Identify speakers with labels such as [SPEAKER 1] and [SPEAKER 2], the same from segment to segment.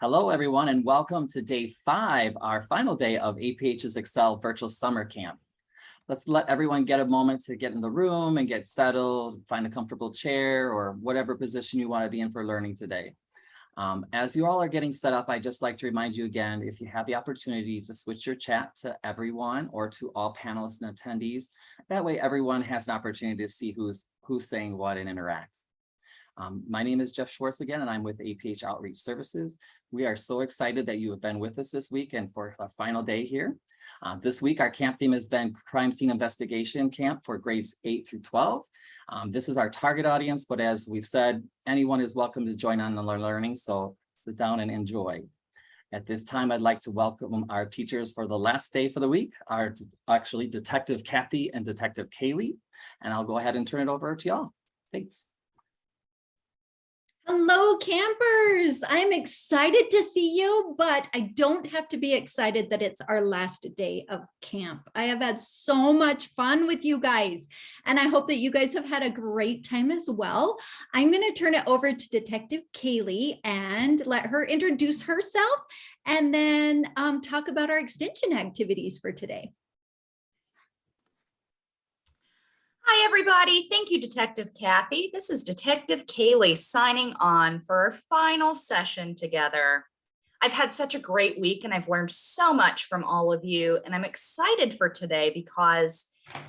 [SPEAKER 1] Hello, everyone, and welcome to day 5, our final day of APH's ExCEL virtual summer camp. Let's let everyone get a moment to get in the room and get settled, find a comfortable chair or whatever position you want to be in for learning today. As you all are getting set up, I'd just like to remind you again, if you have the opportunity to switch your chat to everyone or to all panelists and attendees, that way everyone has an opportunity to see who's saying what and interact. My name is Jeff Schwartz again, and I'm with APH Outreach Services. We are so excited that you have been with us this week and for our final day here. This week, our camp theme has been Crime Scene Investigation Camp for grades 8 through 12. This is our target audience, but as we've said, anyone is welcome to join on the learning, so sit down and enjoy. At this time, I'd like to welcome our teachers for the last day for the week, actually Detective Kathy and Detective Kaylee, and I'll go ahead and turn it over to y'all. Thanks.
[SPEAKER 2] Hello, campers. I'm excited to see you, but I don't have to be excited that it's our last day of camp. I have had so much fun with you guys, and I hope that you guys have had a great time as well. I'm going to turn it over to Detective Kaylee and let her introduce herself and then talk about our extension activities for today.
[SPEAKER 3] Hi, everybody. Thank you, Detective Kathy. This is Detective Kaylee signing on for our final session together. I've had such a great week and I've learned so much from all of you, and I'm excited for today because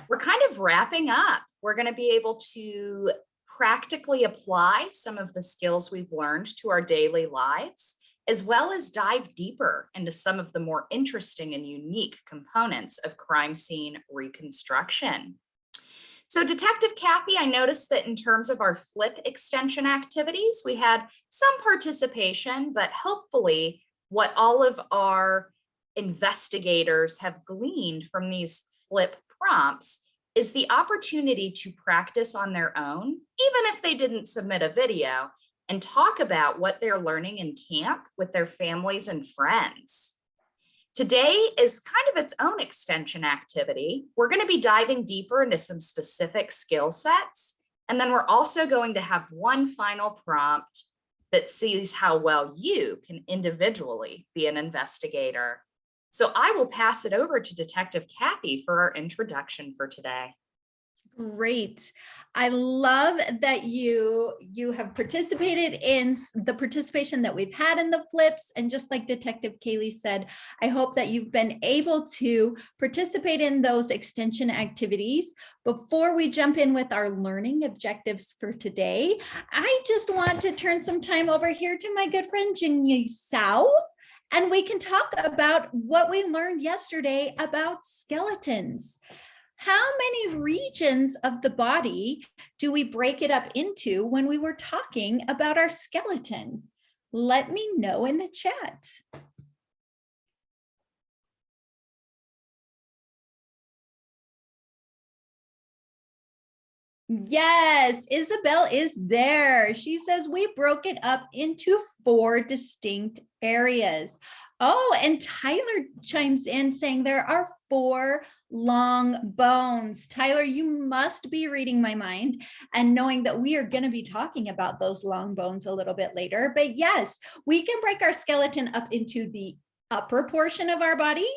[SPEAKER 3] we're kind of wrapping up. We're going to be able to practically apply some of the skills we've learned to our daily lives, as well as dive deeper into some of the more interesting and unique components of crime scene reconstruction. So Detective Kathy, I noticed that in terms of our flip extension activities, we had some participation, but hopefully what all of our investigators have gleaned from these flip prompts is the opportunity to practice on their own, even if they didn't submit a video, and talk about what they're learning in camp with their families and friends. Today is kind of its own extension activity. We're going to be diving deeper into some specific skill sets, and then we're also going to have one final prompt that sees how well you can individually be an investigator. So I will pass it over to Detective Kathy for our introduction for today.
[SPEAKER 2] Great. I love that you have participated in the participation that we've had in the flips. And just like Detective Kaylee said, I hope that you've been able to participate in those extension activities. Before we jump in with our learning objectives for today, I just want to turn some time over here to my good friend, Jingyi Sao. And we can talk about what we learned yesterday about skeletons. How many regions of the body do we break it up into when we were talking about our skeleton? Let me know in the chat. Yes, Isabel is there. She says we broke it up into 4 distinct areas. Oh, and Tyler chimes in saying there are 4 long bones. Tyler, you must be reading my mind and knowing that we are going to be talking about those long bones a little bit later. But yes, we can break our skeleton up into the upper portion of our body,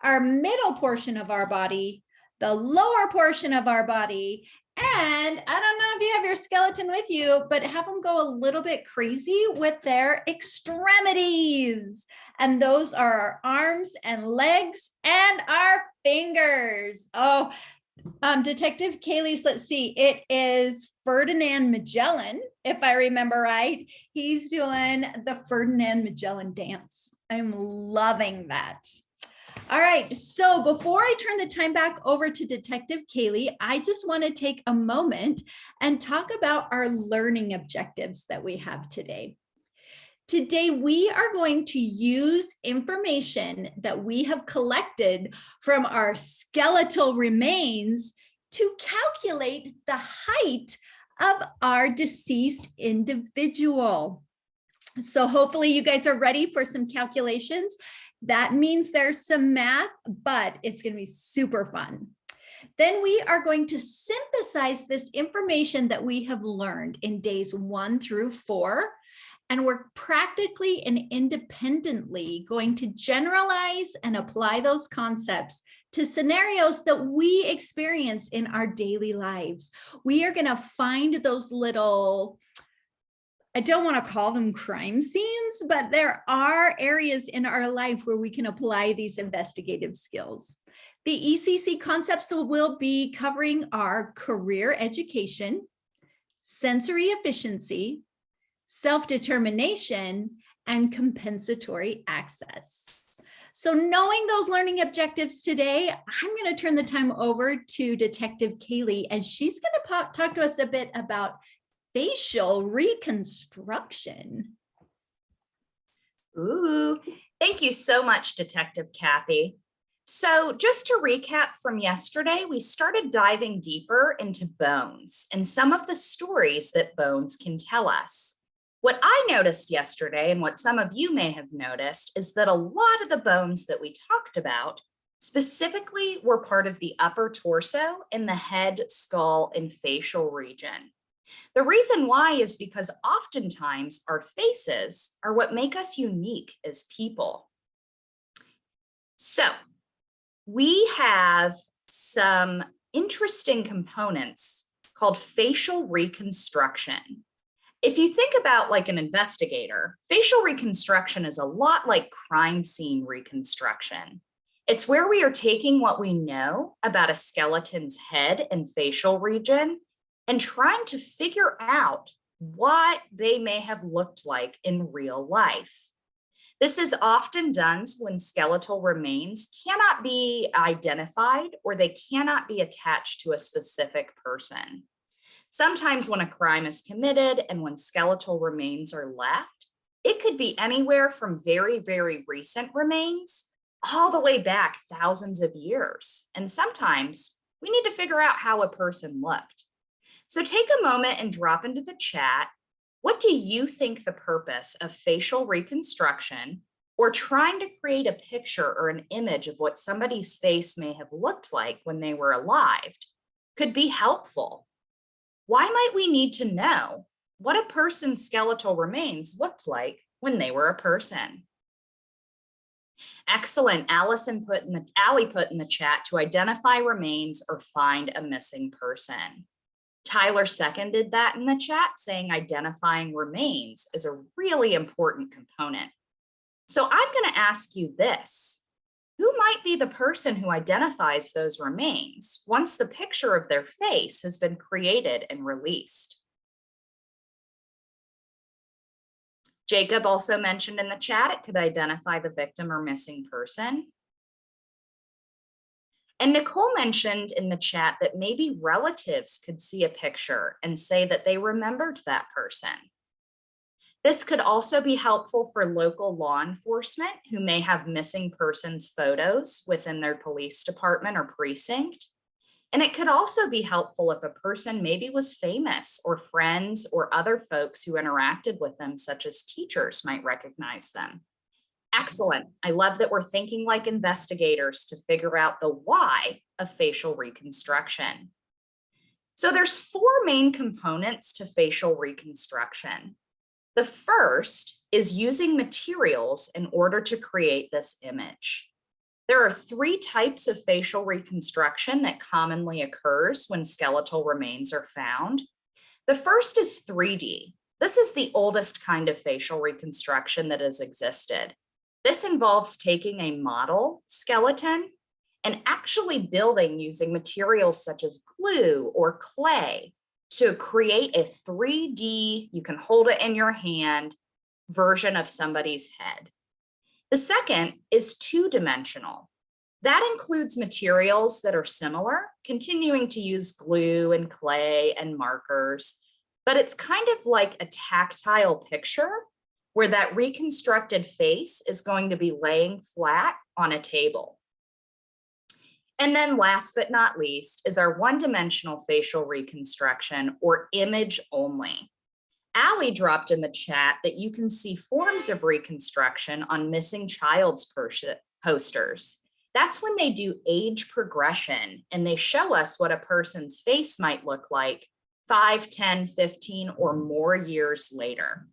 [SPEAKER 2] our middle portion of our body, the lower portion of our body, and I don't know if you have your skeleton with you, but have them go a little bit crazy with their extremities. And those are our arms and legs and our fingers. Oh, Detective Kaylee's, let's see, it is Ferdinand Magellan, if I remember right. He's doing the Ferdinand Magellan dance. I'm loving that. All right, so before I turn the time back over to Detective Kaylee, I just want to take a moment and talk about our learning objectives that we have today. Today, we are going to use information that we have collected from our skeletal remains to calculate the height of our deceased individual. So hopefully you guys are ready for some calculations. That means there's some math, but it's going to be super fun. Then we are going to synthesize this information that we have learned in days 1 through 4 And we're practically and independently going to generalize and apply those concepts to scenarios that we experience in our daily lives. We are going to find those little, I don't want to call them crime scenes, but there are areas in our life where we can apply these investigative skills. The ECC concepts will be covering our career education, sensory efficiency, self-determination, and compensatory access. So knowing those learning objectives today, I'm going to turn the time over to Detective Kaylee, and she's going to talk to us a bit about facial reconstruction.
[SPEAKER 3] Ooh, thank you so much, Detective Kathy. So just to recap from yesterday, we started diving deeper into bones and some of the stories that bones can tell us. What I noticed yesterday, and what some of you may have noticed, is that a lot of the bones that we talked about specifically were part of the upper torso and the head, skull, and facial region. The reason why is because oftentimes our faces are what make us unique as people. So we have some interesting components called facial reconstruction. If you think about like an investigator, facial reconstruction is a lot like crime scene reconstruction. It's where we are taking what we know about a skeleton's head and facial region and trying to figure out what they may have looked like in real life. This is often done when skeletal remains cannot be identified or they cannot be attached to a specific person. Sometimes when a crime is committed and when skeletal remains are left, it could be anywhere from very, very recent remains all the way back thousands of years. And sometimes we need to figure out how a person looked. So take a moment and drop into the chat. What do you think the purpose of facial reconstruction or trying to create a picture or an image of what somebody's face may have looked like when they were alive could be helpful? Why might we need to know what a person's skeletal remains looked like when they were a person? Excellent. Allie put in the chat to identify remains or find a missing person. Tyler seconded that in the chat, saying identifying remains is a really important component. So I'm going to ask you this. Who might be the person who identifies those remains once the picture of their face has been created and released? Jacob also mentioned in the chat it could identify the victim or missing person. And Nicole mentioned in the chat that maybe relatives could see a picture and say that they remembered that person. This could also be helpful for local law enforcement who may have missing persons photos within their police department or precinct. And it could also be helpful if a person maybe was famous or friends or other folks who interacted with them, such as teachers, might recognize them. Excellent. I love that we're thinking like investigators to figure out the why of facial reconstruction. So there's 4 main components to facial reconstruction. The first is using materials in order to create this image. There are 3 types of facial reconstruction that commonly occurs when skeletal remains are found. The first is 3D. This is the oldest kind of facial reconstruction that has existed. This involves taking a model skeleton and actually building using materials such as glue or clay to create a 3D, you can hold it in your hand, version of somebody's head. The second is 2-dimensional. That includes materials that are similar, continuing to use glue and clay and markers, but it's kind of like a tactile picture where that reconstructed face is going to be laying flat on a table. And then last but not least is our 1-dimensional facial reconstruction, or image only. Allie dropped in the chat that you can see forms of reconstruction on missing child's posters. That's when they do age progression and they show us what a person's face might look like 5, 10, 15, or more years later.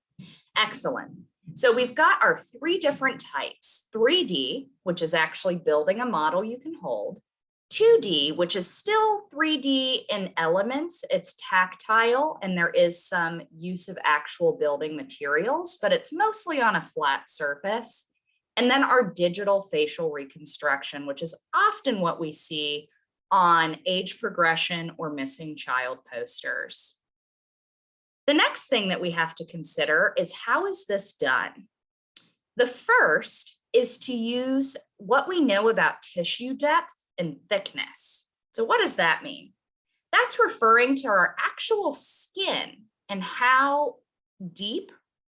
[SPEAKER 3] Excellent. So we've got our three different types: 3D, which is actually building a model you can hold; 2D, which is still 3D in elements, it's tactile, and there is some use of actual building materials, but it's mostly on a flat surface. And then our digital facial reconstruction, which is often what we see on age progression or missing child posters. The next thing that we have to consider is, how is this done? The first is to use what we know about tissue depth and thickness. So what does that mean? That's referring to our actual skin and how deep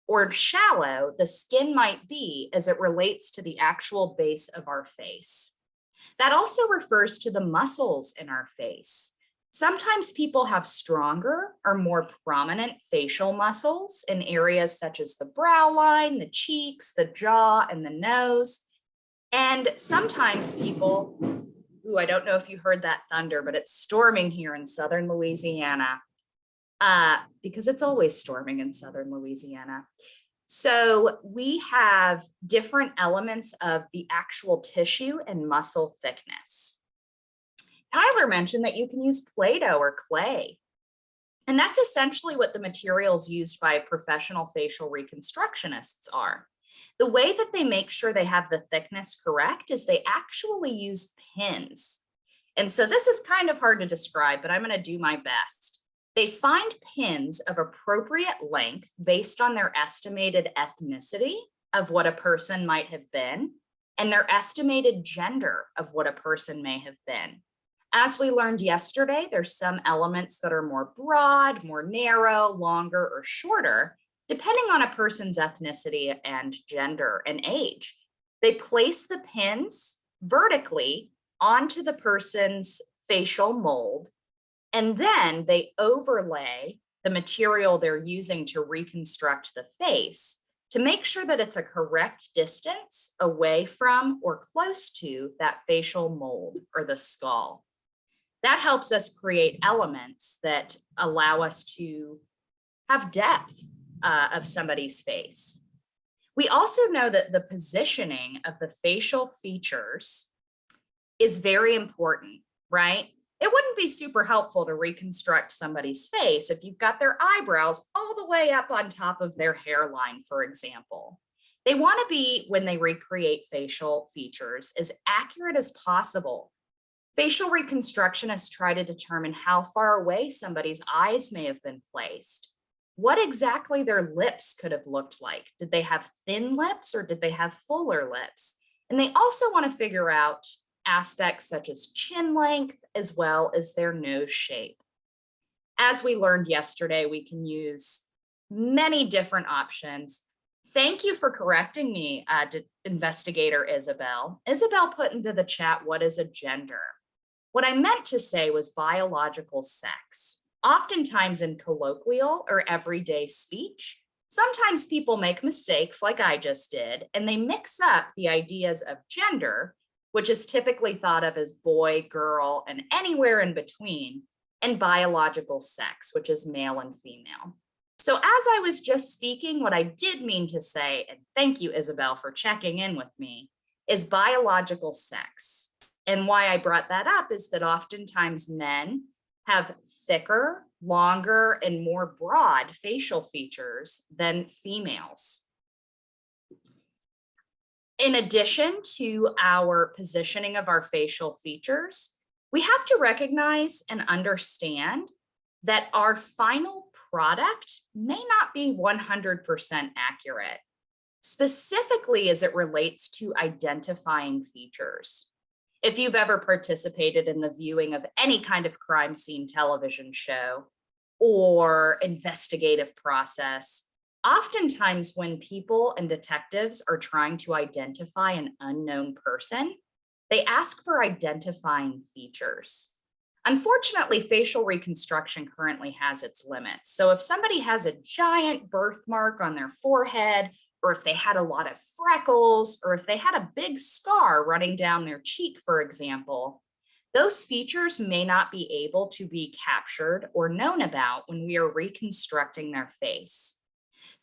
[SPEAKER 3] or shallow the skin might be as it relates to the actual base of our face. That also refers to the muscles in our face. Sometimes people have stronger or more prominent facial muscles in areas such as the brow line, the cheeks, the jaw, and the nose. And sometimes people, ooh, I don't know if you heard that thunder, but it's storming here in southern Louisiana, because it's always storming in southern Louisiana. So we have different elements of the actual tissue and muscle thickness. Tyler mentioned that you can use Play-Doh or clay. And that's essentially what the materials used by professional facial reconstructionists are. The way that they make sure they have the thickness correct is they actually use pins. And so this is kind of hard to describe, but I'm going to do my best. They find pins of appropriate length based on their estimated ethnicity of what a person might have been and their estimated gender of what a person may have been. As we learned yesterday, there's some elements that are more broad, more narrow, longer, or shorter, depending on a person's ethnicity and gender and age. They place the pins vertically onto the person's facial mold, and then they overlay the material they're using to reconstruct the face to make sure that it's a correct distance away from or close to that facial mold or the skull. That helps us create elements that allow us to have depth of somebody's face. We also know that the positioning of the facial features is very important, right? It wouldn't be super helpful to reconstruct somebody's face if you've got their eyebrows all the way up on top of their hairline, for example. They want to be, when they recreate facial features, as accurate as possible. Facial reconstructionists try to determine how far away somebody's eyes may have been placed, what exactly their lips could have looked like. Did they have thin lips or did they have fuller lips? And they also want to figure out aspects such as chin length as well as their nose shape. As we learned yesterday, we can use many different options. Thank you for correcting me, investigator Isabel. Isabel put into the chat, what is a gender? What I meant to say was biological sex. Oftentimes in colloquial or everyday speech, sometimes people make mistakes like I just did, and they mix up the ideas of gender, which is typically thought of as boy, girl, and anywhere in between, and biological sex, which is male and female. So as I was just speaking, what I did mean to say, and thank you, Isabel, for checking in with me, is biological sex. And why I brought that up is that oftentimes men have thicker, longer, and more broad facial features than females. In addition to our positioning of our facial features, we have to recognize and understand that our final product may not be 100% accurate, specifically as it relates to identifying features. If you've ever participated in the viewing of any kind of crime scene television show or investigative process, oftentimes when people and detectives are trying to identify an unknown person, they ask for identifying features. Unfortunately, facial reconstruction currently has its limits. So if somebody has a giant birthmark on their forehead, or if they had a lot of freckles, or if they had a big scar running down their cheek, for example, those features may not be able to be captured or known about when we are reconstructing their face.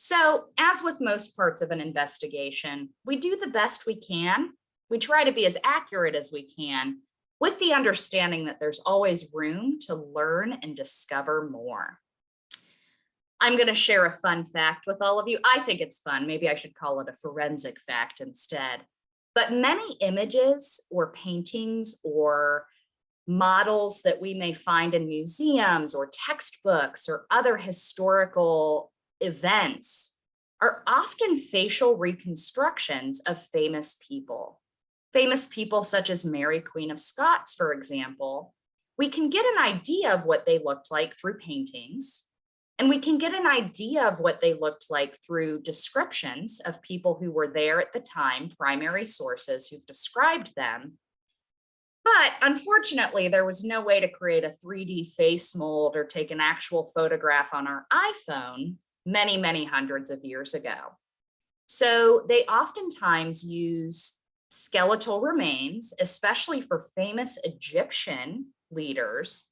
[SPEAKER 3] So, as with most parts of an investigation, we do the best we can. We try to be as accurate as we can, with the understanding that there's always room to learn and discover more. I'm going to share a fun fact with all of you. I think it's fun. Maybe I should call it a forensic fact instead. But many images or paintings or models that we may find in museums or textbooks or other historical events are often facial reconstructions of famous people. Famous people such as Mary, Queen of Scots, for example. We can get an idea of what they looked like through paintings, and we can get an idea of what they looked like through descriptions of people who were there at the time, primary sources who've described them. But unfortunately, there was no way to create a 3D face mold or take an actual photograph on our iPhone many, many hundreds of years ago. So they oftentimes use skeletal remains, especially for famous Egyptian leaders,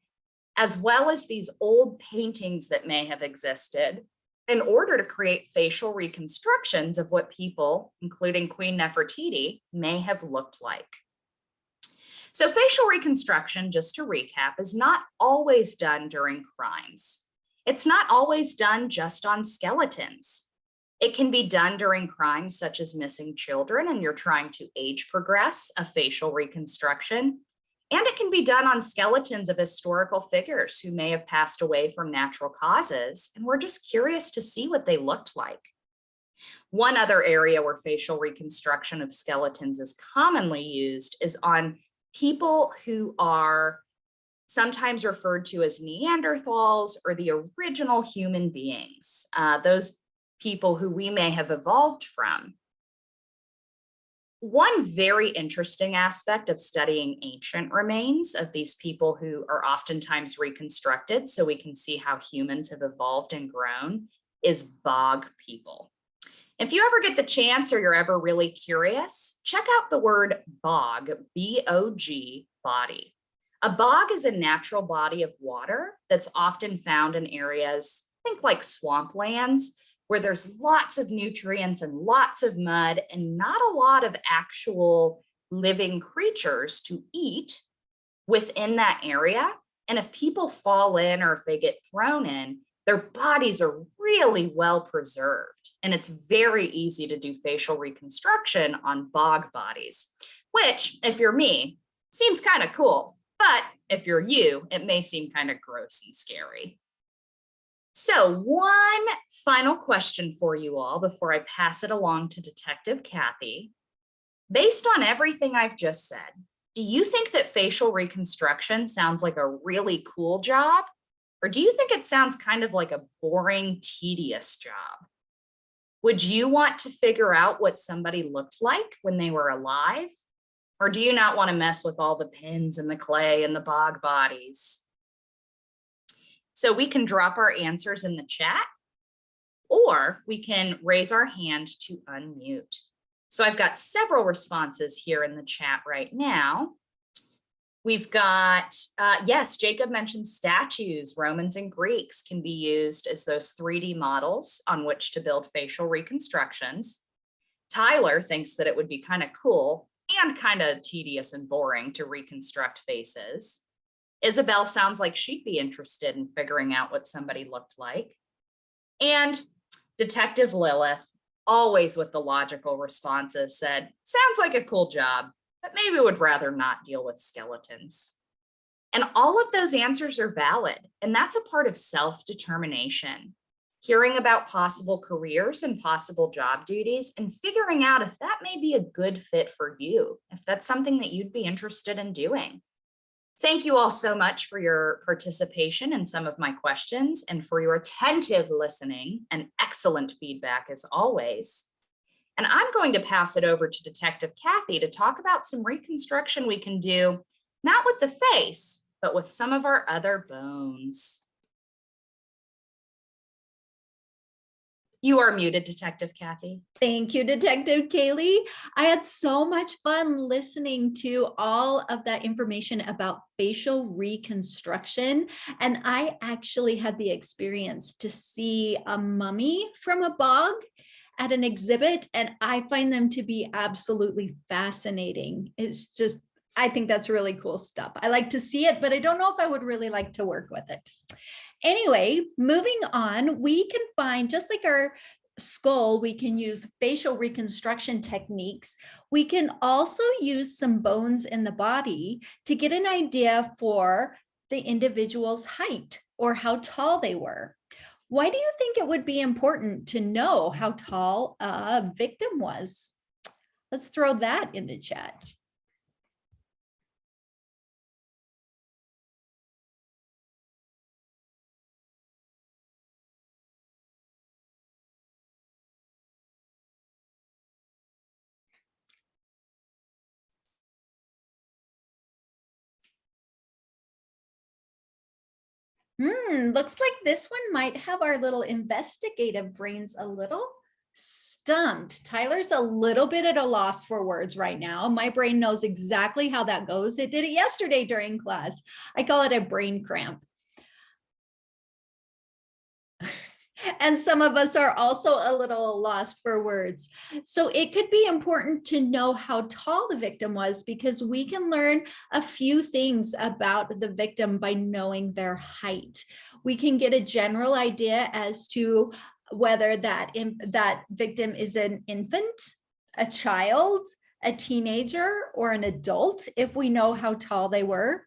[SPEAKER 3] as well as these old paintings that may have existed, in order to create facial reconstructions of what people, including Queen Nefertiti, may have looked like. So facial reconstruction, just to recap, is not always done during crimes. It's not always done just on skeletons. It can be done during crimes such as missing children and you're trying to age progress a facial reconstruction. And it can be done on skeletons of historical figures who may have passed away from natural causes, and we're just curious to see what they looked like. One other area where facial reconstruction of skeletons is commonly used is on people who are sometimes referred to as Neanderthals or the original human beings, those people who we may have evolved from. One very interesting aspect of studying ancient remains of these people who are oftentimes reconstructed so we can see how humans have evolved and grown is bog people. If you ever get the chance or you're ever really curious, check out the word bog, B-O-G, body. A bog is a natural body of water that's often found in areas, think like swamplands, where there's lots of nutrients and lots of mud and not a lot of actual living creatures to eat within that area. And if people fall in or if they get thrown in, their bodies are really well preserved. And it's very easy to do facial reconstruction on bog bodies, which, if you're me, seems kind of cool. But if you're you, it may seem kind of gross and scary. So one final question for you all before I pass it along to Detective Kathy. Based on everything I've just said, do you think that facial reconstruction sounds like a really cool job? Or do you think it sounds kind of like a boring, tedious job? Would you want to figure out what somebody looked like when they were alive? Or do you not want to mess with all the pins and the clay and the bog bodies? So we can drop our answers in the chat, or we can raise our hand to unmute. So I've got several responses here in the chat right now. We've got, yes, Jacob mentioned statues. Romans and Greeks can be used as those 3D models on which to build facial reconstructions. Tyler thinks that it would be kind of cool and kind of tedious and boring to reconstruct faces. Isabel sounds like she'd be interested in figuring out what somebody looked like. And Detective Lilith, always with the logical responses, said, sounds like a cool job, but maybe would rather not deal with skeletons. And all of those answers are valid, and that's a part of self-determination. Hearing about possible careers and possible job duties and figuring out if that may be a good fit for you, if that's something that you'd be interested in doing. Thank you all so much for your participation in some of my questions and for your attentive listening and excellent feedback as always. And I'm going to pass it over to Detective Kathy to talk about some reconstruction we can do, not with the face, but with some of our other bones. You are muted, Detective Kathy.
[SPEAKER 2] Thank you, Detective Kaylee. I had so much fun listening to all of that information about facial reconstruction. And I actually had the experience to see a mummy from a bog at an exhibit, and I find them to be absolutely fascinating. It's just, I think that's really cool stuff. I like to see it, but I don't know if I would really like to work with it. Anyway, moving on, we can find, just like our skull, we can use facial reconstruction techniques. We can also use some bones in the body to get an idea for the individual's height or how tall they were. Why do you think it would be important to know how tall a victim was? Let's throw that in the chat. Looks like this one might have our little investigative brains a little stumped. Tyler's a little bit at a loss for words right now. My brain knows exactly how that goes. It did it yesterday during class. I call it a brain cramp. And some of us are also a little lost for words. So it could be important to know how tall the victim was, because we can learn a few things about the victim by knowing their height. We can get a general idea as to whether that victim is an infant, a child, a teenager, or an adult, if we know how tall they were.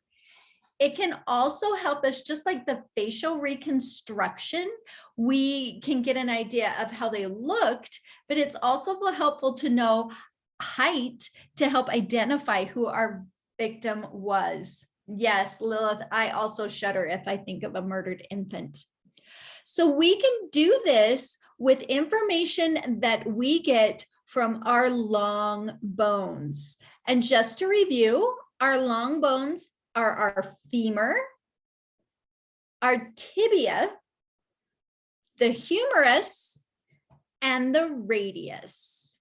[SPEAKER 2] It can also help us, just like the facial reconstruction, we can get an idea of how they looked, but it's also helpful to know height to help identify who our victim was. Yes, Lilith, I also shudder if I think of a murdered infant. So we can do this with information that we get from our long bones. And just to review, our long bones are our femur, our tibia, the humerus, and the radius.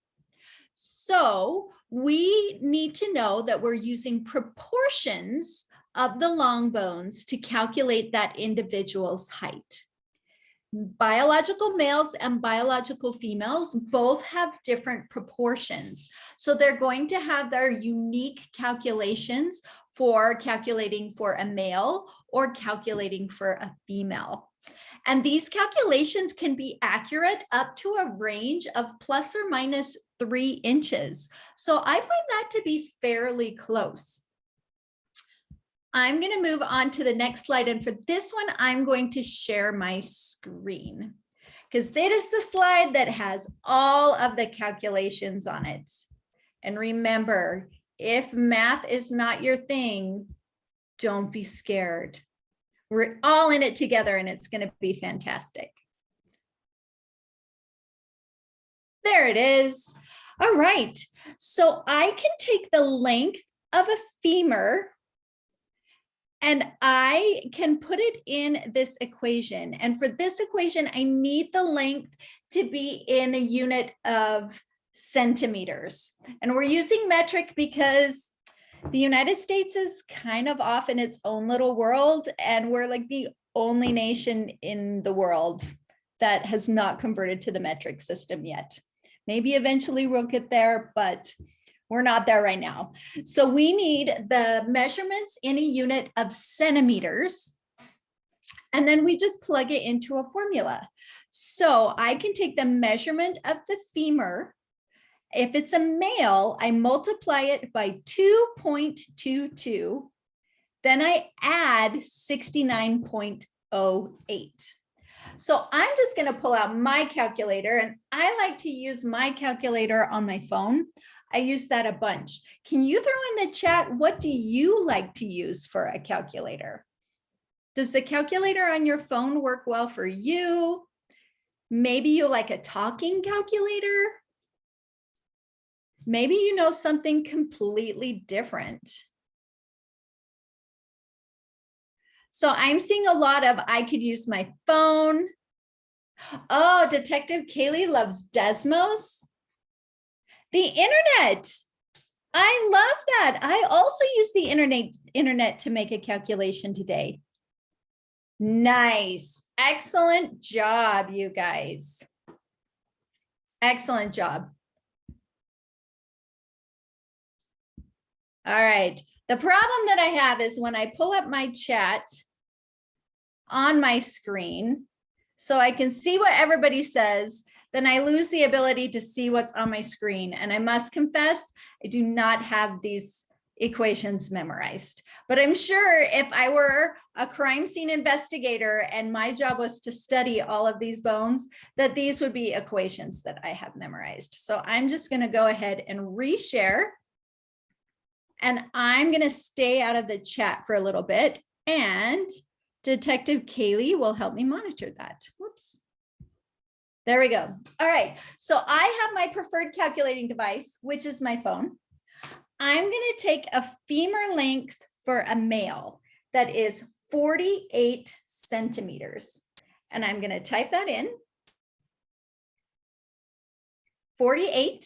[SPEAKER 2] So we need to know that we're using proportions of the long bones to calculate that individual's height. Biological males and biological females both have different proportions. So they're going to have their unique calculations for calculating for a male or calculating for a female. And these calculations can be accurate up to a range of plus or minus 3 inches. So I find that to be fairly close. I'm going to move on to the next slide. And for this one, I'm going to share my screen, because that is the slide that has all of the calculations on it. And remember, if math is not your thing, don't be scared. We're all in it together, and it's going to be fantastic. There it is. All right. So I can take the length of a femur and I can put it in this equation. And for this equation, I need the length to be in a unit of centimeters. And we're using metric because the United States is kind of off in its own little world, and we're like the only nation in the world that has not converted to the metric system yet. Maybe eventually we'll get there, but we're not there right now. So we need the measurements in a unit of centimeters, and then we just plug it into a formula. So I can take the measurement of the femur. If it's a male, I multiply it by 2.22. Then I add 69.08. So I'm just going to pull out my calculator, and I like to use my calculator on my phone. I use that a bunch. Can you throw in the chat, what do you like to use for a calculator? Does the calculator on your phone work well for you? Maybe you like a talking calculator. Maybe you know something completely different. So I'm seeing a lot of, I could use my phone. Oh, Detective Kaylee loves Desmos. The internet. I love that. I also use the internet to make a calculation today. Nice. Excellent job, you guys. Excellent job. All right. The problem that I have is when I pull up my chat on my screen so I can see what everybody says, then I lose the ability to see what's on my screen. And I must confess, I do not have these equations memorized. But I'm sure if I were a crime scene investigator and my job was to study all of these bones, that these would be equations that I have memorized. So I'm just going to go ahead and reshare. And I'm going to stay out of the chat for a little bit. And Detective Kaylee will help me monitor that. Whoops. There we go. All right. So I have my preferred calculating device, which is my phone. I'm going to take a femur length for a male that is 48 centimeters. And I'm going to type that in. 48.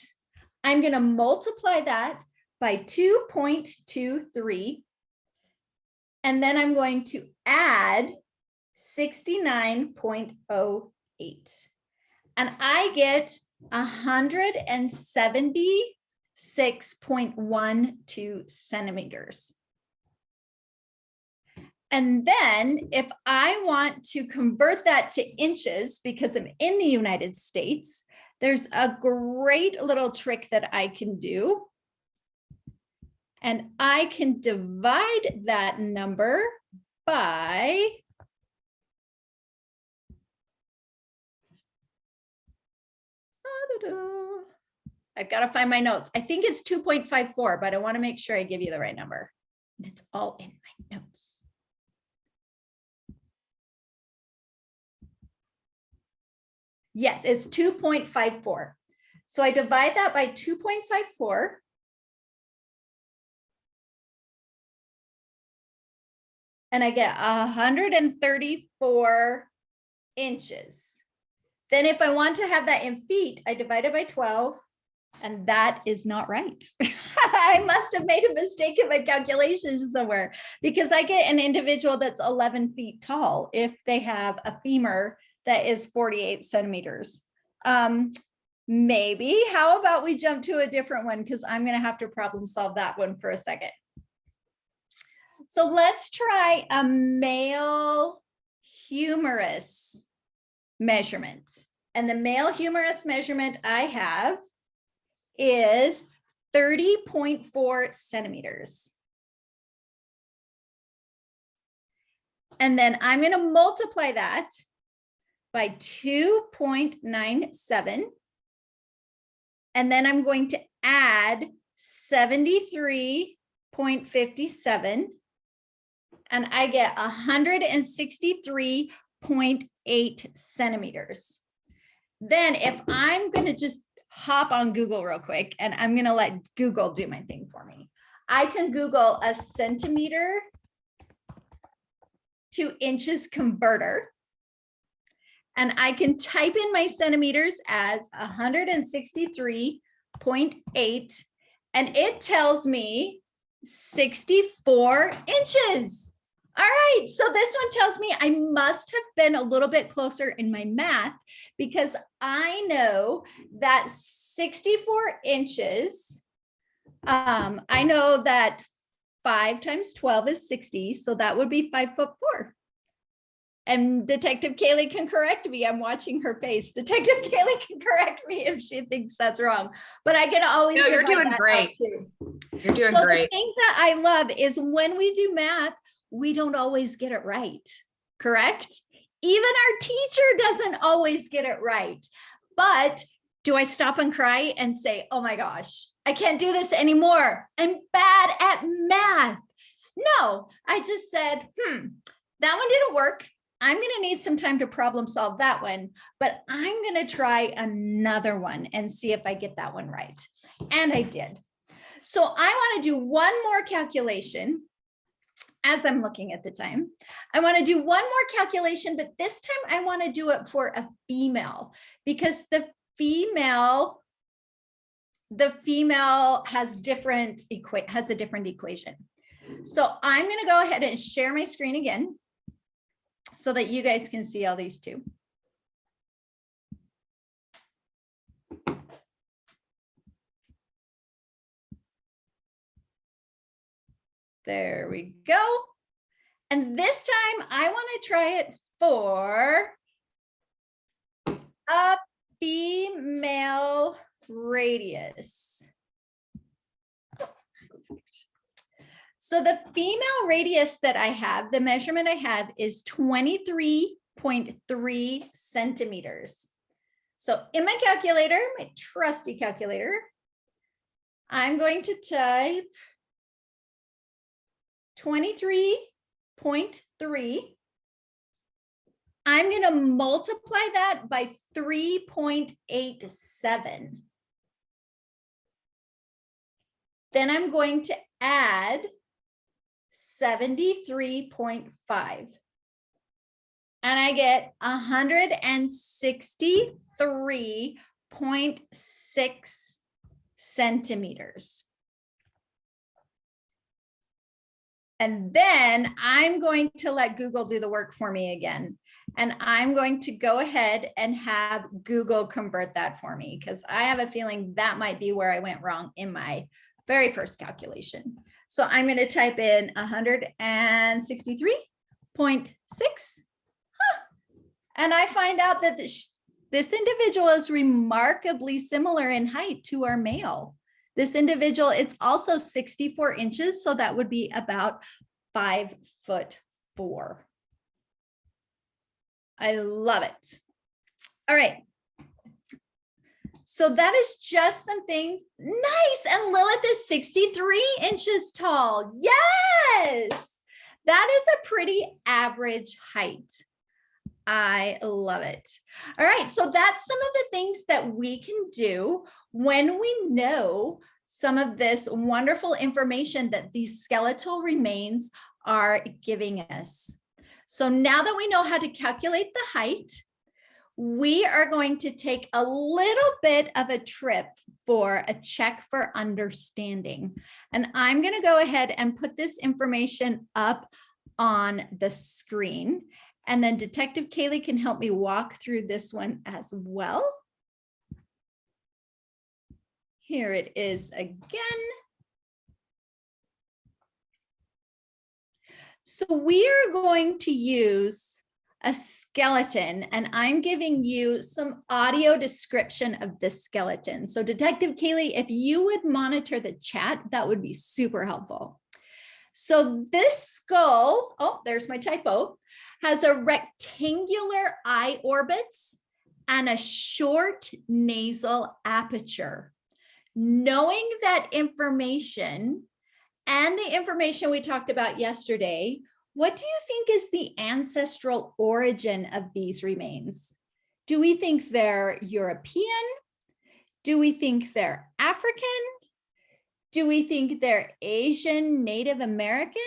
[SPEAKER 2] I'm going to multiply that by 2.23. And then I'm going to add 69.08. And I get 176.12 centimeters. And then if I want to convert that to inches, because I'm in the United States, there's a great little trick that I can do. And I can divide that number by I've got to find my notes. I think it's 2.54, but I want to make sure I give you the right number. And it's all in my notes. Yes, it's 2.54. So I divide that by 2.54. And I get 134 inches. Then if I want to have that in feet, I divide it by 12, and that is not right. I must have made a mistake in my calculations somewhere, because I get an individual that's 11 feet tall if they have a femur that is 48 centimeters. Maybe, how about we jump to a different one, because I'm going to have to problem solve that one for a second. So let's try a male humerus measurement. And the male humerus measurement I have is 30.4 centimeters. And then I'm going to multiply that by 2.97. And then I'm going to add 73.57. And I get 163.8 centimeters. Then if I'm going to just hop on Google real quick, and I'm going to let Google do my thing for me. I can Google a centimeter to inches converter. And I can type in my centimeters as 163.8. And it tells me 64 inches. All right, so this one tells me I must have been a little bit closer in my math, because I know that 64 inches, I know that 5 times 12 is 60, so that would be 5'4". And Detective Kaylee can correct me. I'm watching her face. Detective Kaylee can correct me if she thinks that's wrong, but I can always.
[SPEAKER 3] No, you're doing great. You're doing great.
[SPEAKER 2] The thing that I love is when we do math, we don't always get it right, correct? Even our teacher doesn't always get it right. But do I stop and cry and say, oh my gosh, I can't do this anymore, I'm bad at math? No, I just said, that one didn't work. I'm going to need some time to problem solve that one, but I'm going to try another one and see if I get that one right. And I did. So I want to do one more calculation. as I'm looking at the time, I want to do one more calculation, but this time I want to do it for a female because the female has a different equation. So I'm going to go ahead and share my screen again so that you guys can see all these too. There we go. And this time I want to try it for a female radius. So the female radius that I have, the measurement I have is 23.3 centimeters. So in my calculator, my trusty calculator, I'm going to type 23.3. I'm going to multiply that by 3.87. Then I'm going to add 73.5. And I get 163.6 centimeters. And then I'm going to let Google do the work for me again. And I'm going to go ahead and have Google convert that for me because I have a feeling that might be where I went wrong in my very first calculation. So I'm going to type in 163.6. And I find out that this individual is remarkably similar in height to our male. This individual, it's also 64 inches, so that would be about 5'4". I love it. All right. So that is just some things. Nice. And Lilith is 63 inches tall. Yes. That is a pretty average height. I love it. All right. So that's some of the things that we can do when we know some of this wonderful information that these skeletal remains are giving us. So now that we know how to calculate the height, we are going to take a little bit of a trip for a check for understanding. And I'm going to go ahead and put this information up on the screen. And then Detective Kaylee can help me walk through this one as well. Here it is again. So we are going to use a skeleton, and I'm giving you some audio description of the skeleton. So Detective Kaylee, if you would monitor the chat, that would be super helpful. So this skull, oh, there's my typo, has a rectangular eye orbits and a short nasal aperture. Knowing that information and the information we talked about yesterday, what do you think is the ancestral origin of these remains? Do we think they're European? Do we think they're African? Do we think they're Asian, Native American?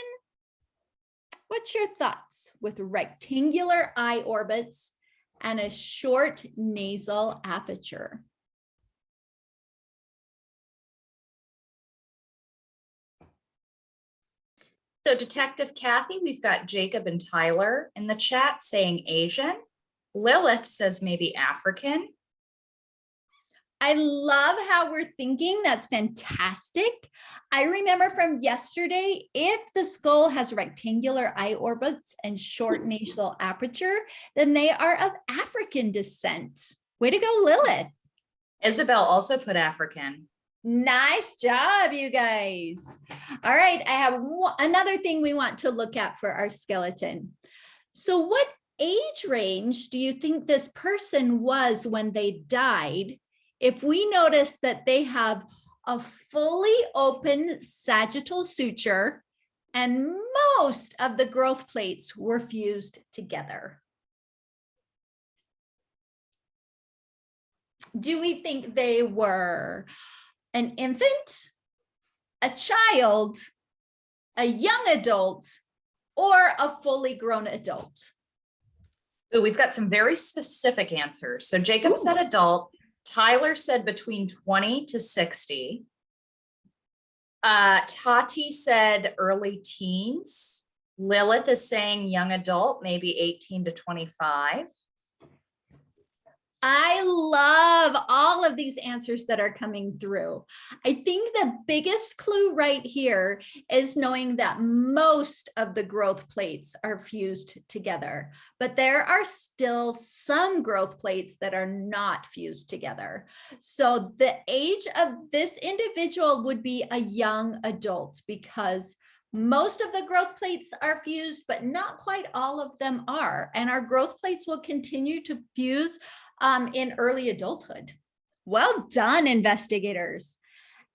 [SPEAKER 2] What's your thoughts with rectangular eye orbits and a short nasal aperture?
[SPEAKER 3] So Detective Kathy, we've got Jacob and Tyler in the chat saying Asian. Lilith says maybe African.
[SPEAKER 2] I love how we're thinking. That's fantastic. I remember from yesterday, if the skull has rectangular eye orbits and short nasal aperture, then they are of African descent. Way to go, Lilith.
[SPEAKER 3] Isabel also put African.
[SPEAKER 2] Nice job, you guys. All right, I have another thing we want to look at for our skeleton. So what age range do you think this person was when they died? If we notice that they have a fully open sagittal suture and most of the growth plates were fused together. Do we think they were an infant, a child, a young adult, or a fully grown adult?
[SPEAKER 3] Ooh, we've got some very specific answers. So Jacob said adult. Tyler said between 20 to 60. Tati said early teens. Lilith is saying young adult, maybe 18 to 25.
[SPEAKER 2] I love all of these answers that are coming through. I think the biggest clue right here is knowing that most of the growth plates are fused together, but there are still some growth plates that are not fused together. So the age of this individual would be a young adult because most of the growth plates are fused, but not quite all of them are. And our growth plates will continue to fuse in early adulthood. Well done, investigators.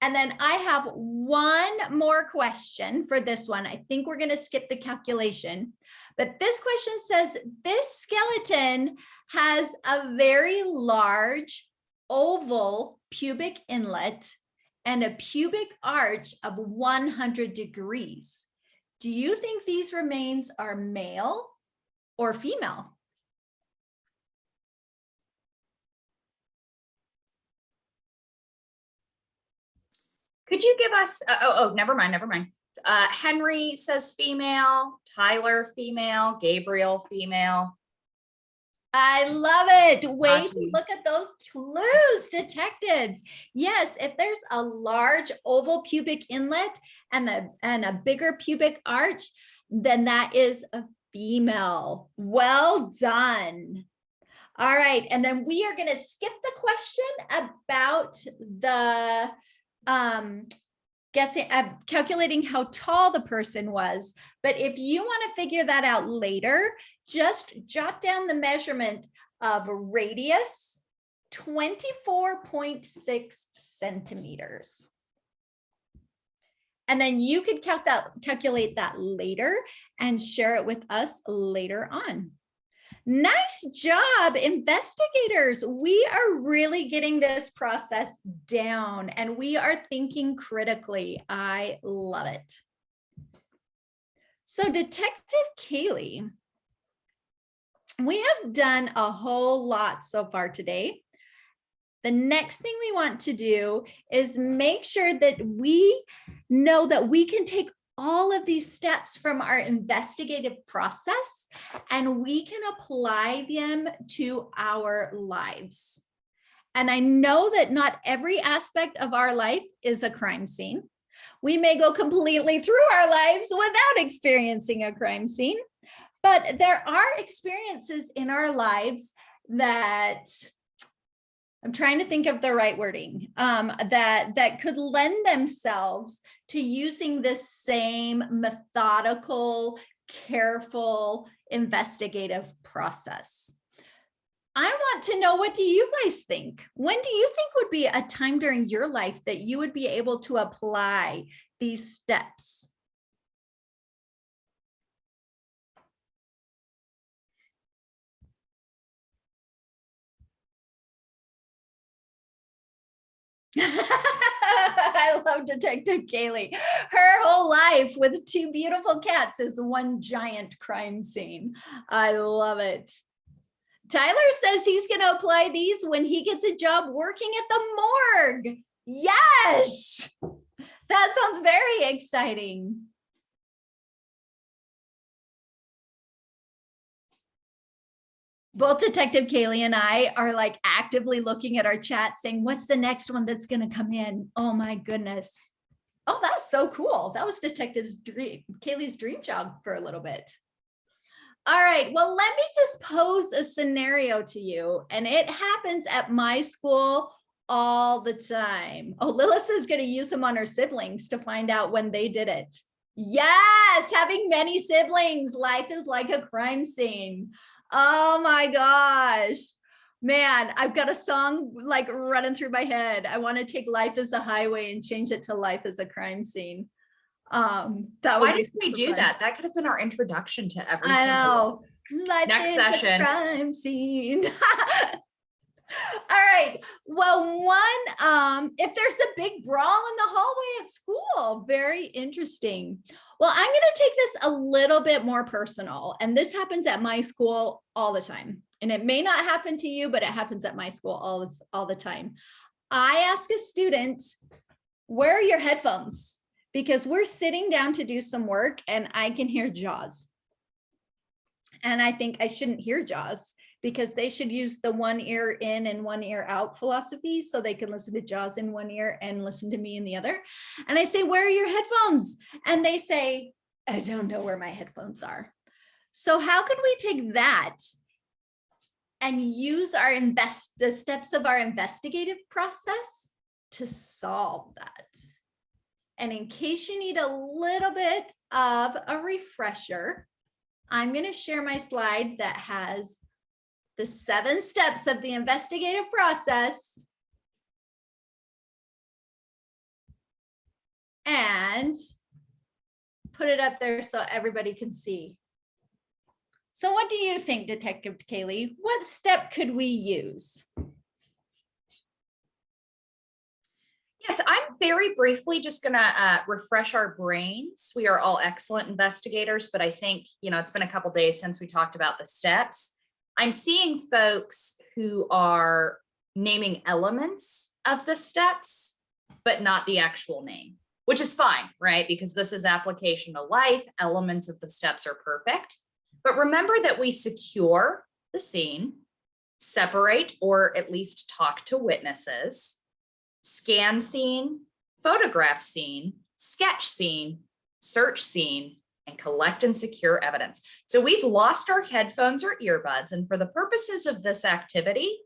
[SPEAKER 2] And then I have one more question for this one. I think we're going to skip the calculation, but this question says this skeleton has a very large oval pubic inlet and a pubic arch of 100 degrees. Do you think these remains are male or female?
[SPEAKER 3] Could you give us, never mind. Henry says female, Tyler female, Gabriel female.
[SPEAKER 2] I love it. Way to
[SPEAKER 3] Tati.
[SPEAKER 2] look at those clues, detectives. Yes, if there's a large oval pubic inlet and a bigger pubic arch, then that is a female. Well done. All right, and then we are going to skip the question about the calculating how tall the person was. But if you want to figure that out later, just jot down the measurement of radius, 24.6 centimeters. And then you could calculate that later and share it with us later on. Nice job, investigators. We are really getting this process down and we are thinking critically. I love it. So Detective Kaylee, we have done a whole lot so far today. The next thing we want to do is make sure that we know that we can take all of these steps from our investigative process and we can apply them to our lives. And I know that not every aspect of our life is a crime scene. We may go completely through our lives without experiencing a crime scene, but there are experiences in our lives that I'm trying to think of the right wording, that could lend themselves to using this same methodical, careful, investigative process. I want to know, what do you guys think? When do you think would be a time during your life that you would be able to apply these steps? I love Detective Kaylee. Her whole life with two beautiful cats is one giant crime scene. I love it. Tyler says he's going to apply these when he gets a job working at the morgue. Yes, that sounds very exciting. Both Detective Kaylee and I are like actively looking at our chat saying, what's the next one that's going to come in? Oh my goodness. Oh, that's so cool. That was Kaylee's dream job for a little bit. All right, well, let me just pose a scenario to you. And it happens at my school all the time. Oh, Lilith is going to use them on her siblings to find out when they did it. Yes, having many siblings. Life is like a crime scene. Oh my gosh, man, I've got a song like running through my head. I want to take life as a highway and change it to life as a crime scene. That would
[SPEAKER 3] Why
[SPEAKER 2] be
[SPEAKER 3] did we do
[SPEAKER 2] fun.
[SPEAKER 3] that? That could have been our introduction to every
[SPEAKER 2] I
[SPEAKER 3] single
[SPEAKER 2] know. Life
[SPEAKER 3] next
[SPEAKER 2] is
[SPEAKER 3] session.
[SPEAKER 2] a crime scene. All right. Well, if there's a big brawl in the hallway at school, very interesting. Well, I'm going to take this a little bit more personal, and this happens at my school all the time. And it may not happen to you, but it happens at my school all the time. I ask a student, where are your headphones? Because we're sitting down to do some work and I can hear Jaws. And I think I shouldn't hear Jaws because they should use the one ear in and one ear out philosophy so they can listen to Jaws in one ear and listen to me in the other. And I say, where are your headphones? And they say, I don't know where my headphones are. So how could we take that and use the steps of our investigative process to solve that? And in case you need a little bit of a refresher, I'm going to share my slide that has the 7 steps of the investigative process and put it up there so everybody can see. So what do you think, Detective Kaylee? What step could we use?
[SPEAKER 3] Yes, I'm very briefly just going to refresh our brains. We are all excellent investigators, but I think, it's been a couple days since we talked about the steps. I'm seeing folks who are naming elements of the steps, but not the actual name, which is fine, right? Because this is application to life. Elements of the steps are perfect. But remember that we secure the scene, separate or at least talk to witnesses, scan scene, photograph scene, sketch scene, search scene, and collect and secure evidence. So we've lost our headphones or earbuds. And for the purposes of this activity,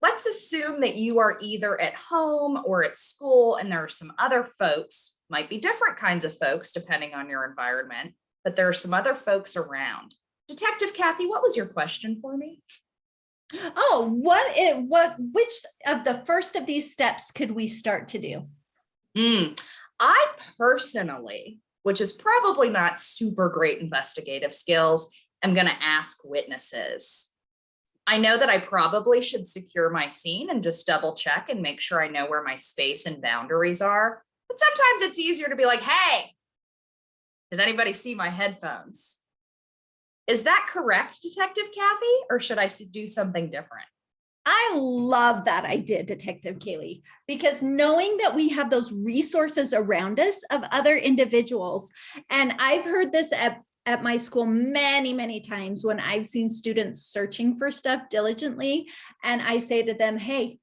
[SPEAKER 3] let's assume that you are either at home or at school and there are some other folks, might be different kinds of folks depending on your environment, but there are some other folks around. Detective Kathy, what was your question for me?
[SPEAKER 2] Oh, which of the first of these steps could we start to do?
[SPEAKER 3] I personally, which is probably not super great investigative skills, am going to ask witnesses. I know that I probably should secure my scene and just double check and make sure I know where my space and boundaries are. But sometimes it's easier to be like, hey, did anybody see my headphones? Is that correct, Detective Kathy, or should I do something different?
[SPEAKER 2] I love that idea, Detective Kaylee, because knowing that we have those resources around us of other individuals, and I've heard this at my school many, many times when I've seen students searching for stuff diligently, and I say to them, hey,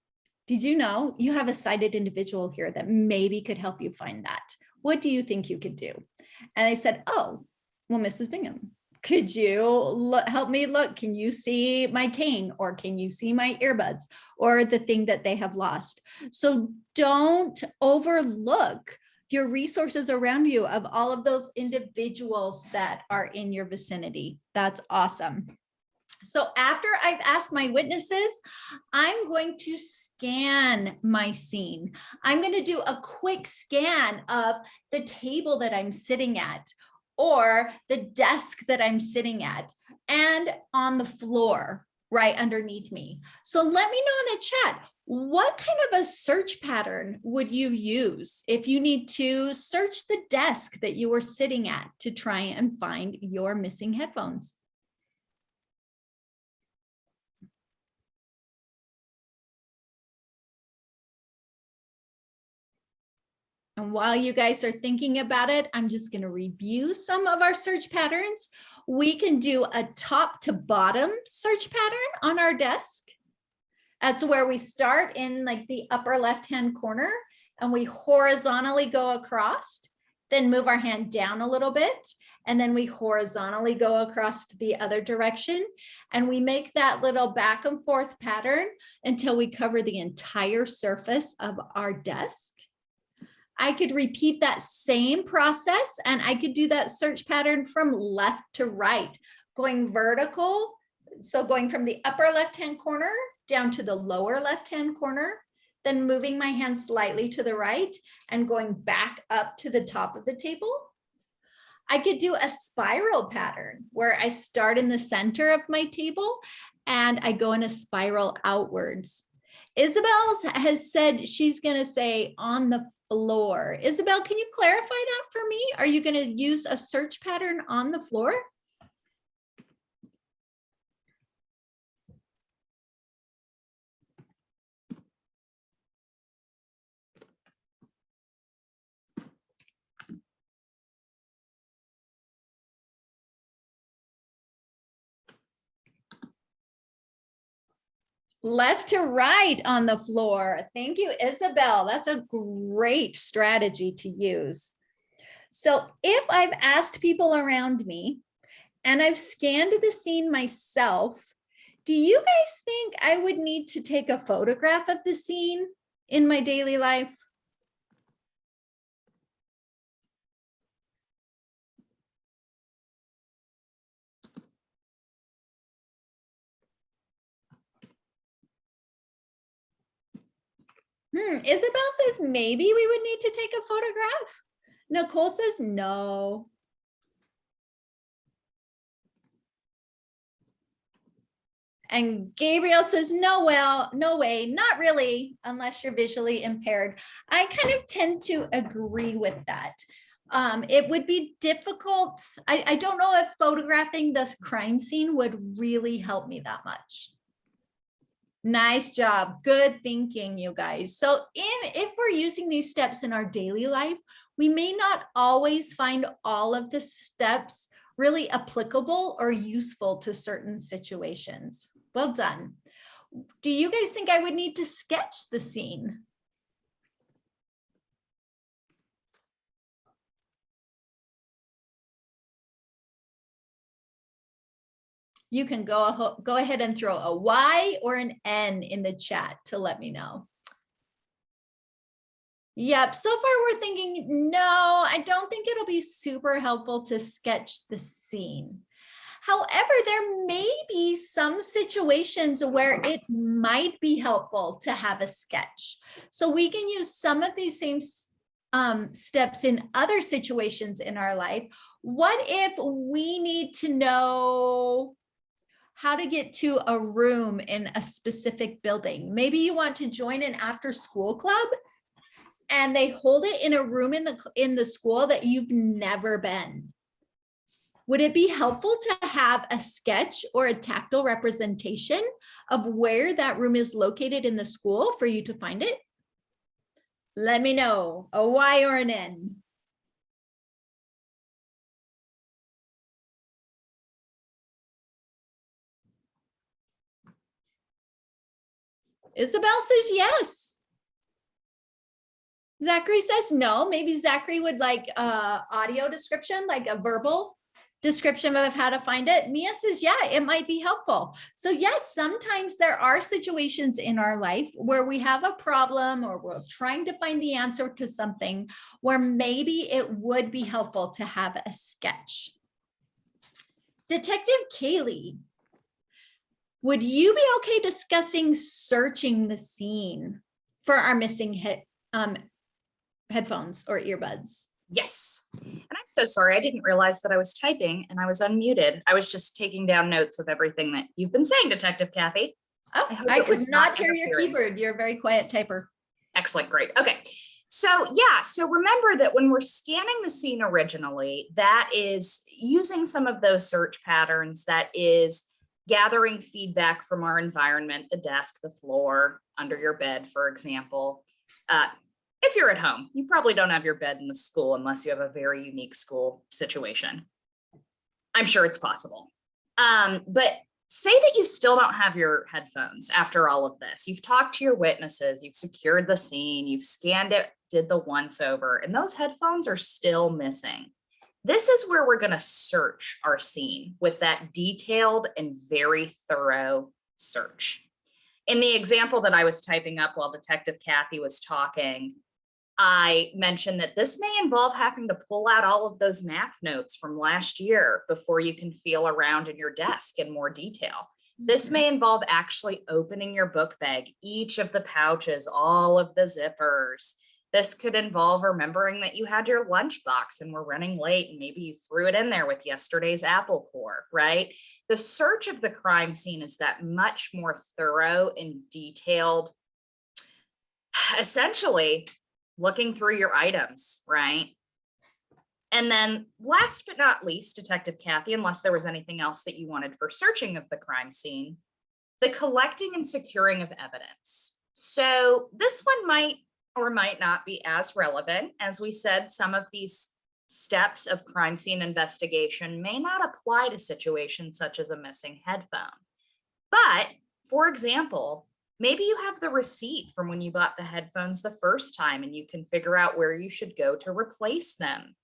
[SPEAKER 2] did you know you have a sighted individual here that maybe could help you find that? What do you think you could do? And they said, oh, well, Mrs. Bingham, could you help me look? Can you see my cane, or can you see my earbuds, or the thing that they have lost? So don't overlook your resources around you of all of those individuals that are in your vicinity. That's awesome. So after I've asked my witnesses, I'm going to scan my scene. I'm going to do a quick scan of the table that I'm sitting at, or the desk that I'm sitting at, and on the floor right underneath me. So let me know in the chat, what kind of a search pattern would you use if you need to search the desk that you were sitting at to try and find your missing headphones? And while you guys are thinking about it, I'm just going to review some of our search patterns. We can do a top to bottom search pattern on our desk. That's where we start in like the upper left-hand corner and we horizontally go across, then move our hand down a little bit, and then we horizontally go across to the other direction. And we make that little back and forth pattern until we cover the entire surface of our desk. I could repeat that same process, and I could do that search pattern from left to right, going vertical. So going from the upper left-hand corner down to the lower left-hand corner, then moving my hand slightly to the right and going back up to the top of the table. I could do a spiral pattern where I start in the center of my table and I go in a spiral outwards. Isabel has said she's going to say on the floor. Isabel, can you clarify that for me? Are you going to use a search pattern on the floor? Left to right on the floor. Thank you, Isabel. That's a great strategy to use. So if I've asked people around me and I've scanned the scene myself, do you guys think I would need to take a photograph of the scene in my daily life? Isabel says maybe we would need to take a photograph. Nicole says no. And Gabriel says, no, well, no way, not really, unless you're visually impaired. I kind of tend to agree with that. It would be difficult. I don't know if photographing this crime scene would really help me that much. Nice job. Good thinking, you guys. So if we're using these steps in our daily life, we may not always find all of the steps really applicable or useful to certain situations. Well done. Do you guys think I would need to sketch the scene? You can go ahead and throw a Y or an N in the chat to let me know. Yep, so far we're thinking, no, I don't think it'll be super helpful to sketch the scene. However, there may be some situations where it might be helpful to have a sketch. So we can use some of these same steps in other situations in our life. What if we need to know how to get to a room in a specific building? Maybe you want to join an after-school club and they hold it in a room in the school that you've never been. Would it be helpful to have a sketch or a tactile representation of where that room is located in the school for you to find it? Let me know, a Y or an N. Isabel says yes. Zachary says no. Maybe Zachary would like audio description, like a verbal description of how to find it. Mia says, yeah, it might be helpful. So yes, sometimes there are situations in our life where we have a problem or we're trying to find the answer to something where maybe it would be helpful to have a sketch. Detective Kaylee, would you be okay discussing searching the scene for our missing headphones or earbuds?
[SPEAKER 3] Yes. And I'm so sorry. I didn't realize that I was typing and I was unmuted. I was just taking down notes of everything that you've been saying, Detective Kathy.
[SPEAKER 2] Oh, I could not hear your keyboard. You're a very quiet typer.
[SPEAKER 3] Excellent. Great. Okay. So yeah, so remember that when we're scanning the scene originally, that is using some of those search patterns, that is gathering feedback from our environment, the desk, the floor, under your bed, for example. If you're at home, you probably don't have your bed in the school unless you have a very unique school situation. I'm sure it's possible. But say that you still don't have your headphones after all of this. You've talked to your witnesses, you've secured the scene, you've scanned it, did the once over, and those headphones are still missing. This is where we're going to search our scene with that detailed and very thorough search. In the example that I was typing up while Detective Kathy was talking, I mentioned that this may involve having to pull out all of those math notes from last year before you can feel around in your desk in more detail. This may involve actually opening your book bag, each of the pouches, all of the zippers. This could involve remembering that you had your lunchbox and were running late and maybe you threw it in there with yesterday's apple core, right? The search of the crime scene is that much more thorough and detailed Essentially, looking through your items, right? And then last but not least, Detective Kathy, unless there was anything else that you wanted for searching of the crime scene, the collecting and securing of evidence. So this one might or might not be as relevant. As we said, some of these steps of crime scene investigation may not apply to situations such as a missing headphone. But for example, maybe you have the receipt from when you bought the headphones the first time and you can figure out where you should go to replace them.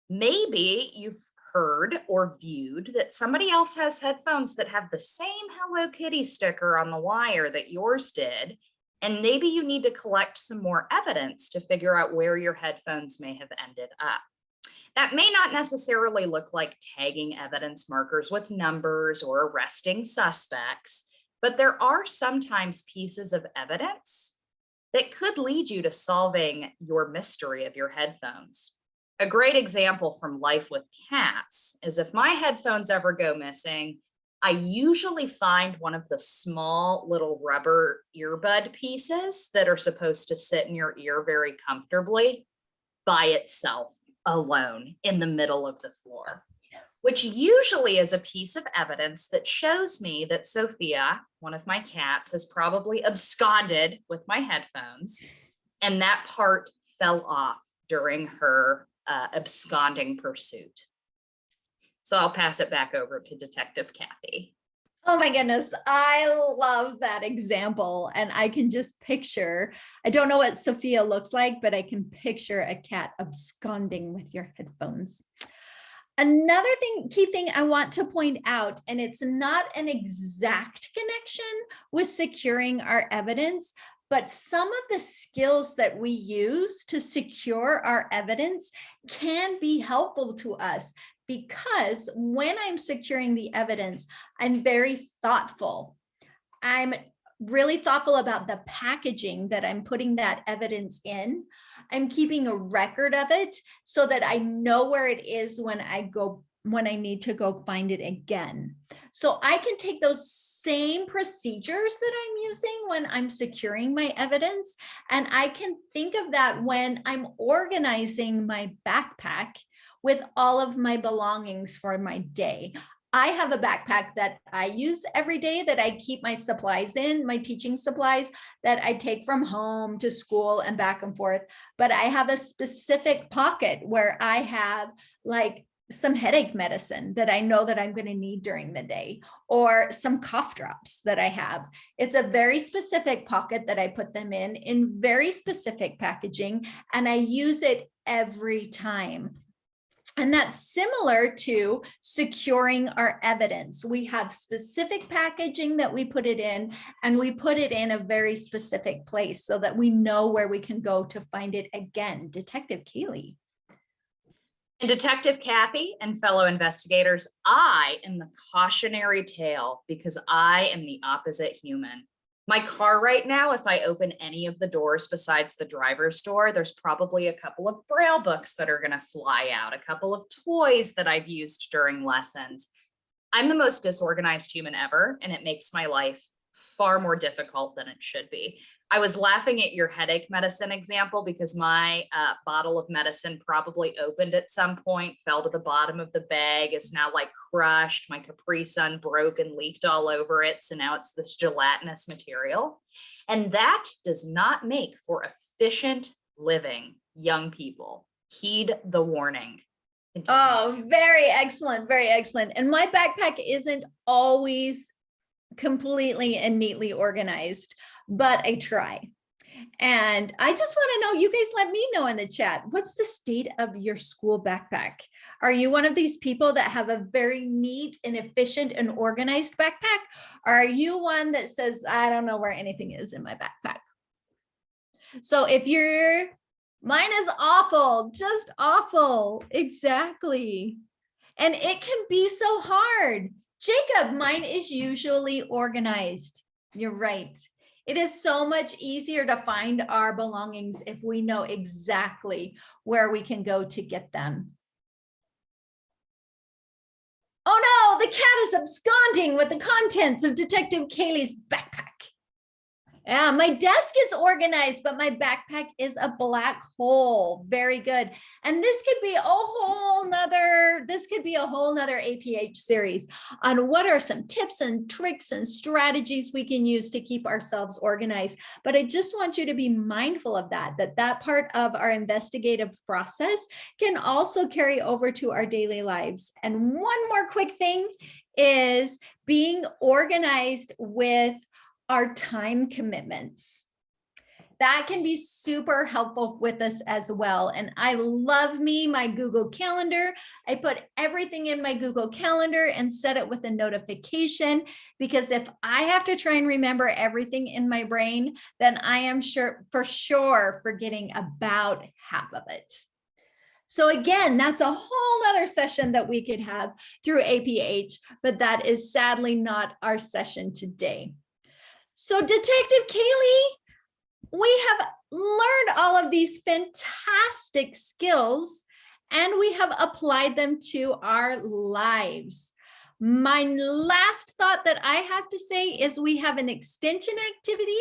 [SPEAKER 3] Maybe you've heard or viewed that somebody else has headphones that have the same Hello Kitty sticker on the wire that yours did. And maybe you need to collect some more evidence to figure out where your headphones may have ended up. That may not necessarily look like tagging evidence markers with numbers or arresting suspects, but there are sometimes pieces of evidence that could lead you to solving your mystery of your headphones. A great example from life with cats is if my headphones ever go missing, I usually find one of the small little rubber earbud pieces that are supposed to sit in your ear very comfortably by itself, alone in the middle of the floor, which usually is a piece of evidence that shows me that Sophia, one of my cats, has probably absconded with my headphones, and that part fell off during her absconding pursuit. So I'll pass it back over to Detective Kathy.
[SPEAKER 2] Oh my goodness, I love that example. And I can just picture, I don't know what Sophia looks like, but I can picture a cat absconding with your headphones. Another key thing I want to point out, and it's not an exact connection with securing our evidence, but some of the skills that we use to secure our evidence can be helpful to us, because when I'm securing the evidence, I'm very thoughtful. I'm really thoughtful about the packaging that I'm putting that evidence in. I'm keeping a record of it so that I know where it is when I need to go find it again. So I can take those same procedures that I'm using when I'm securing my evidence, and I can think of that when I'm organizing my backpack with all of my belongings for my day. I have a backpack that I use every day that I keep my supplies in, my teaching supplies that I take from home to school and back and forth. But I have a specific pocket where I have like some headache medicine that I know that I'm going to need during the day, or some cough drops that I have. It's a very specific pocket that I put them in very specific packaging, and I use it every time. And that's similar to securing our evidence. We have specific packaging that we put it in, and we put it in a very specific place so that we know where we can go to find it again. Detective Kaylee.
[SPEAKER 3] And Detective Kathy and fellow investigators, I am the cautionary tale because I am the opposite human. My car right now, if I open any of the doors besides the driver's door, there's probably a couple of Braille books that are going to fly out, a couple of toys that I've used during lessons. I'm the most disorganized human ever, and it makes my life far more difficult than it should be. I was laughing at your headache medicine example because my bottle of medicine probably opened at some point, fell to the bottom of the bag, is now like crushed. My Capri Sun broke and leaked all over it. So now it's this gelatinous material. And that does not make for efficient living, young people. Heed the warning. Continue.
[SPEAKER 2] Oh, very excellent. Very excellent. And my backpack isn't always completely and neatly organized, but I try. And I just want to know, you guys let me know in the chat, what's the state of your school backpack? Are you one of these people that have a very neat and efficient and organized backpack? Or are you one that says, I don't know where anything is in my backpack? So if mine is awful, just awful. Exactly. And it can be so hard. Jacob, mine is usually organized. You're right. It is so much easier to find our belongings if we know exactly where we can go to get them. Oh no, the cat is absconding with the contents of Detective Kaylee's backpack. Yeah, my desk is organized, but my backpack is a black hole. Very good. And this could be a whole nother APH series on what are some tips and tricks and strategies we can use to keep ourselves organized. But I just want you to be mindful of that part of our investigative process can also carry over to our daily lives. And one more quick thing is being organized with our time commitments. That can be super helpful with us as well. And I love my Google Calendar. I put everything in my Google Calendar and set it with a notification, because if I have to try and remember everything in my brain, then I am for sure forgetting about half of it. So again, that's a whole other session that we could have through APH, but that is sadly not our session today. So Detective Kaylee, we have learned all of these fantastic skills and we have applied them to our lives. My last thought that I have to say is we have an extension activity.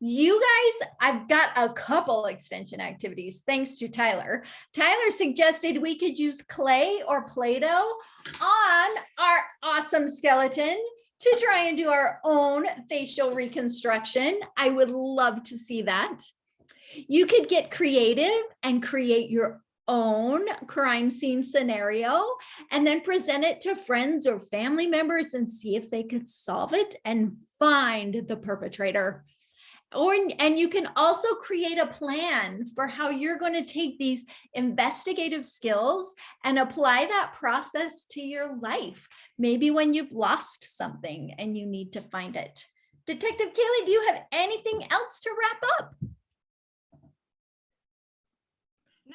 [SPEAKER 2] You guys, I've got a couple extension activities thanks to Tyler. Tyler suggested we could use clay or Play-Doh on our awesome skeleton to try and do our own facial reconstruction. I would love to see that. You could get creative and create your own crime scene scenario and then present it to friends or family members and see if they could solve it and find the perpetrator. And you can also create a plan for how you're going to take these investigative skills and apply that process to your life. Maybe when you've lost something and you need to find it. Detective Kaylee, do you have anything else to wrap up?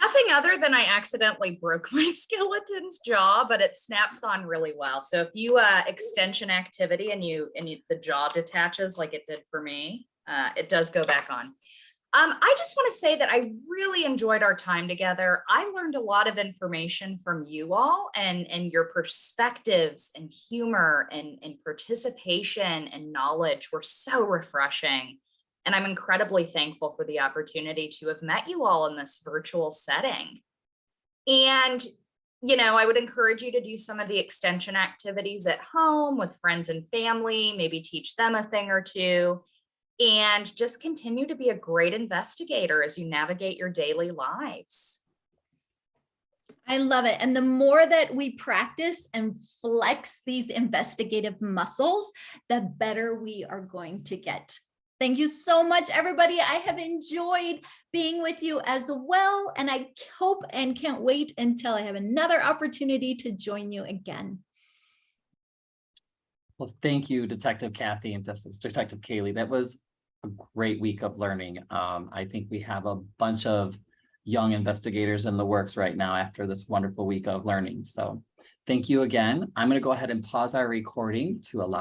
[SPEAKER 3] Nothing other than I accidentally broke my skeleton's jaw, but it snaps on really well. So if you extension activity and the jaw detaches like it did for me, it does go back on. I just want to say that I really enjoyed our time together. I learned a lot of information from you all, and your perspectives and humor and participation and knowledge were so refreshing. And I'm incredibly thankful for the opportunity to have met you all in this virtual setting. And, I would encourage you to do some of the extension activities at home with friends and family, maybe teach them a thing or two, and just continue to be a great investigator as you navigate your daily lives.
[SPEAKER 2] I love it. And the more that we practice and flex these investigative muscles, the better we are going to get. Thank you so much, everybody. I have enjoyed being with you as well. And I hope and can't wait until I have another opportunity to join you again.
[SPEAKER 1] Well, thank you, Detective Kathy and Detective Kaylee. That was a great week of learning. I think we have a bunch of young investigators in the works right now after this wonderful week of learning. So thank you again. I'm going to go ahead and pause our recording to allow